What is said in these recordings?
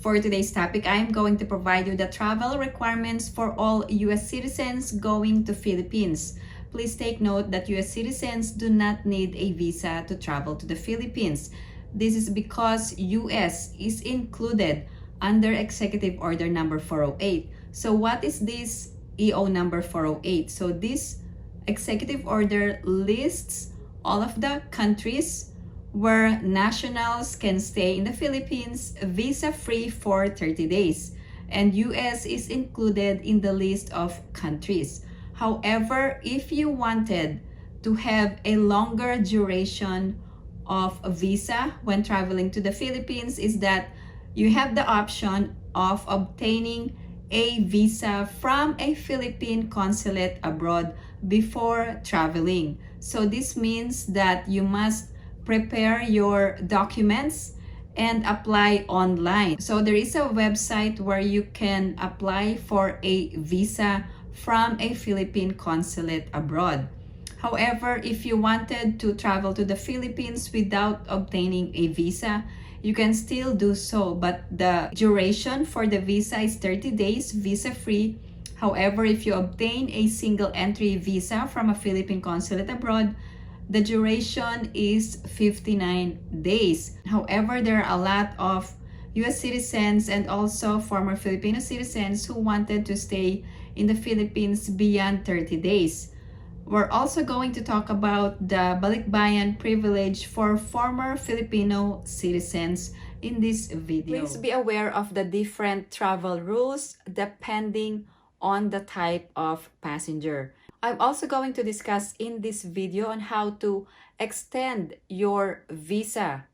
For today's topic, I am going to provide you the travel requirements for all U.S. citizens going to Philippines. Please take note that U.S. citizens do not need a visa to travel to the Philippines. This is because U.S. is included under Executive Order number 408. So what is this EO number 408? So this executive order lists all of the countries where nationals can stay in the Philippines visa-free for 30 days. And US is included in the list of countries. However, if you wanted to have a longer duration of a visa when traveling to the Philippines, is that you have the option of obtaining a visa from a Philippine consulate abroad before traveling. So this means that you must prepare your documents and apply online. So there is a website where you can apply for a visa from a Philippine consulate abroad. However, if you wanted to travel to the Philippines without obtaining a visa, you can still do so, but the duration for the visa is 30 days, visa-free. However, if you obtain a single entry visa from a Philippine consulate abroad, the duration is 59 days. However, there are a lot of US citizens and also former Filipino citizens who wanted to stay in the Philippines beyond 30 days. We're also going to talk about the balikbayan privilege for former Filipino citizens in this video. Please be aware of the different travel rules depending on the type of passenger. I'm also going to discuss in this video on how to extend your visa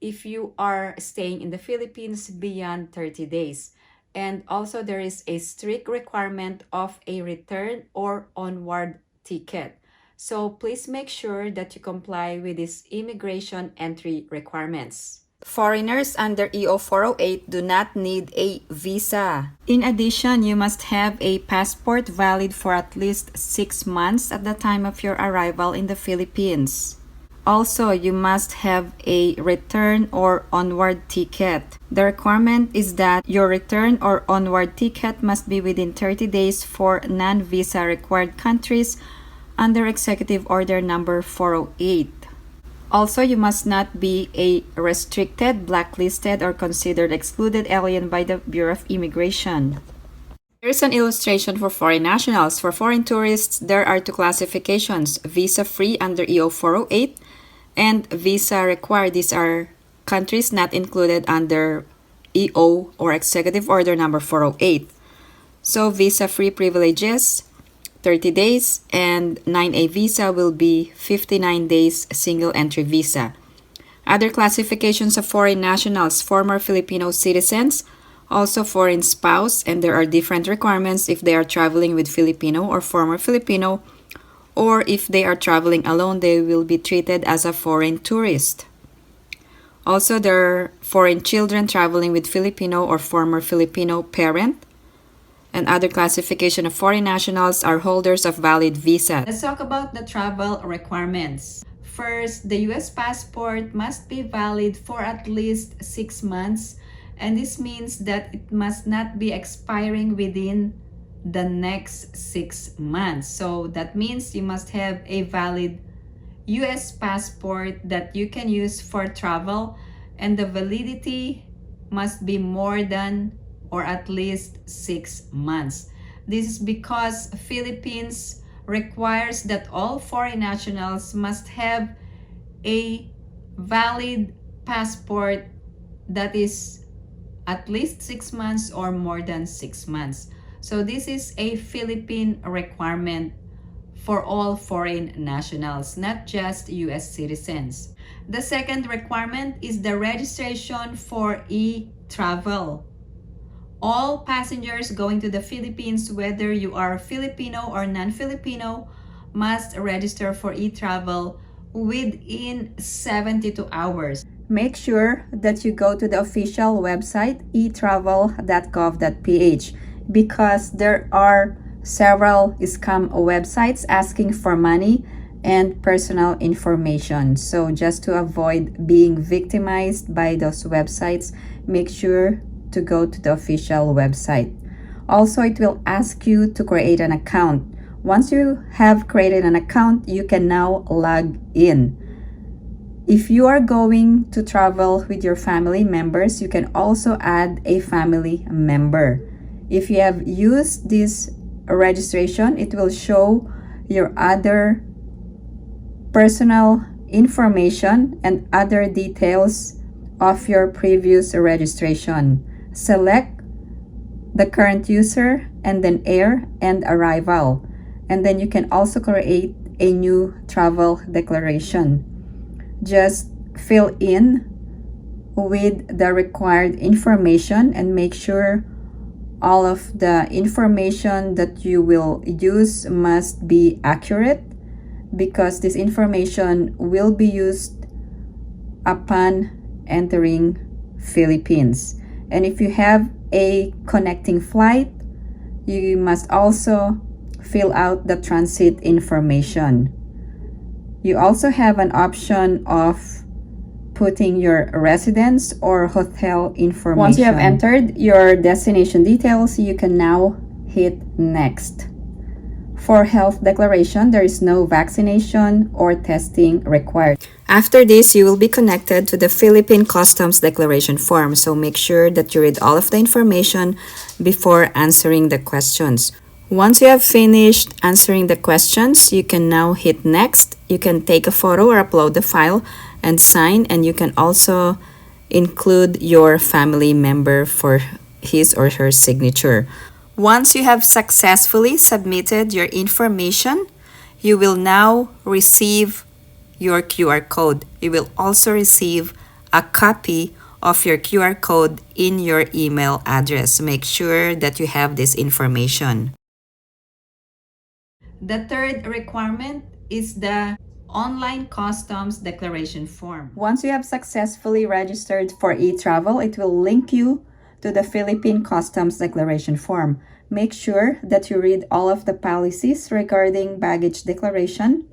if you are staying in the Philippines beyond 30 days. And also there is a strict requirement of a return or onward ticket. So please make sure that you comply with these immigration entry requirements. Foreigners under EO 408 do not need a visa. In addition, you must have a passport valid for at least 6 months at the time of your arrival in the Philippines. Also, you must have a return or onward ticket. The requirement is that your return or onward ticket must be within 30 days for non-visa required countries under Executive Order number 408. Also, you must not be a restricted, blacklisted, or considered excluded alien by the Bureau of Immigration. Here's an illustration for foreign nationals. For foreign tourists, there are two classifications: visa-free under EO 408 and visa required. These are countries not included under EO or Executive Order number 408. So visa-free privileges, 30 days, and 9A visa will be 59 days single entry visa. Other classifications of foreign nationals: former Filipino citizens, also foreign spouse, and there are different requirements if they are traveling with Filipino or former Filipino, or if they are traveling alone, they will be treated as a foreign tourist. Also, there are foreign children traveling with Filipino or former Filipino parent. And other classification of foreign nationals are holders of valid visa. Let's talk about the travel requirements. First, the US passport must be valid for at least 6 months, and this means that it must not be expiring within the next 6 months. So that means you must have a valid US passport that you can use for travel, and the validity must be more than or at least 6 months. This is because Philippines requires that all foreign nationals must have a valid passport that is at least 6 months or more than 6 months. So this is a Philippine requirement for all foreign nationals, not just US citizens. The second requirement is the registration for e-travel. All passengers going to the Philippines, whether you are Filipino or non-Filipino, must register for e-travel within 72 hours. Make sure that you go to the official website etravel.gov.ph because there are several scam websites asking for money and personal information. So just to avoid being victimized by those websites, make sure to go to the official website. Also, it will ask you to create an account. Once you have created an account, you can now log in. If you are going to travel with your family members, you can also add a family member. If you have used this registration, it will show your other personal information and other details of your previous registration. Select the current user and then air and arrival. And then you can also create a new travel declaration. Just fill in with the required information and make sure all of the information that you will use must be accurate, because this information will be used upon entering Philippines. And if you have a connecting flight, you must also fill out the transit information. You also have an option of putting your residence or hotel information. Once you have entered your destination details, you can now hit next. For health declaration, there is no vaccination or testing required. After this, you will be connected to the Philippine Customs Declaration form, so make sure that you read all of the information before answering the questions. Once you have finished answering the questions, you can now hit next. You can take a photo or upload the file and sign, and you can also include your family member for his or her signature. Once you have successfully submitted your information, you will now receive your QR code. You will also receive a copy of your QR code in your email address. Make sure that you have this information. The third requirement is the online customs declaration form. Once you have successfully registered for e-travel, it will link you to the Philippine Customs Declaration form. Make sure that you read all of the policies regarding baggage declaration,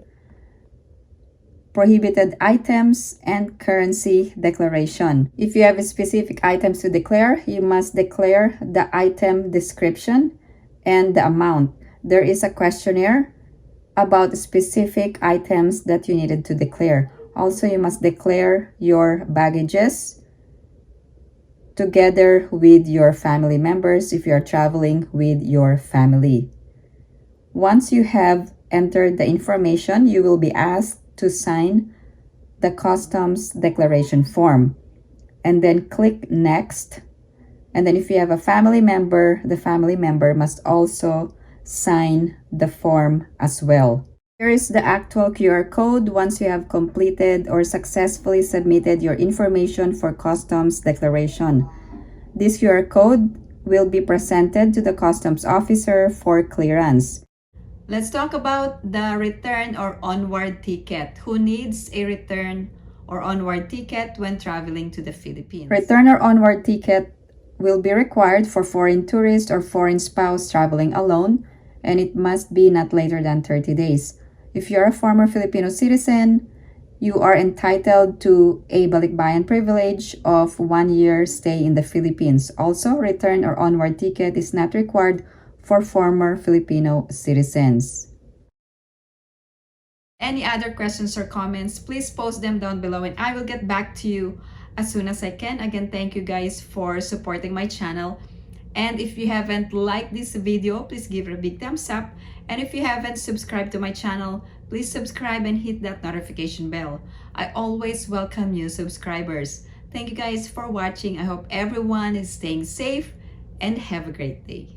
prohibited items, and currency declaration. If you have specific items to declare, you must declare the item description and the amount. There is a questionnaire about specific items that you needed to declare. Also, you must declare your baggages together with your family members if you are traveling with your family. Once you have entered the information, you will be asked to sign the customs declaration form and then click next. And then if you have a family member, the family member must also sign the form as well. Here is the actual QR code once you have completed or successfully submitted your information for customs declaration. This QR code will be presented to the customs officer for clearance. Let's talk about the return or onward ticket. Who needs a return or onward ticket when traveling to the Philippines? Return or onward ticket will be required for foreign tourist or foreign spouse traveling alone, and it must be not later than 30 days. If you're a former Filipino citizen, you are entitled to a balikbayan privilege of 1 year stay in the Philippines. Also, return or onward ticket is not required for former Filipino citizens. Any other questions or comments, please post them down below and I will get back to you as soon as I can. Again, thank you guys for supporting my channel. And if you haven't liked this video, please give it a big thumbs up. And if you haven't subscribed to my channel, please subscribe and hit that notification bell. I always welcome new subscribers. Thank you guys for watching. I hope everyone is staying safe and have a great day.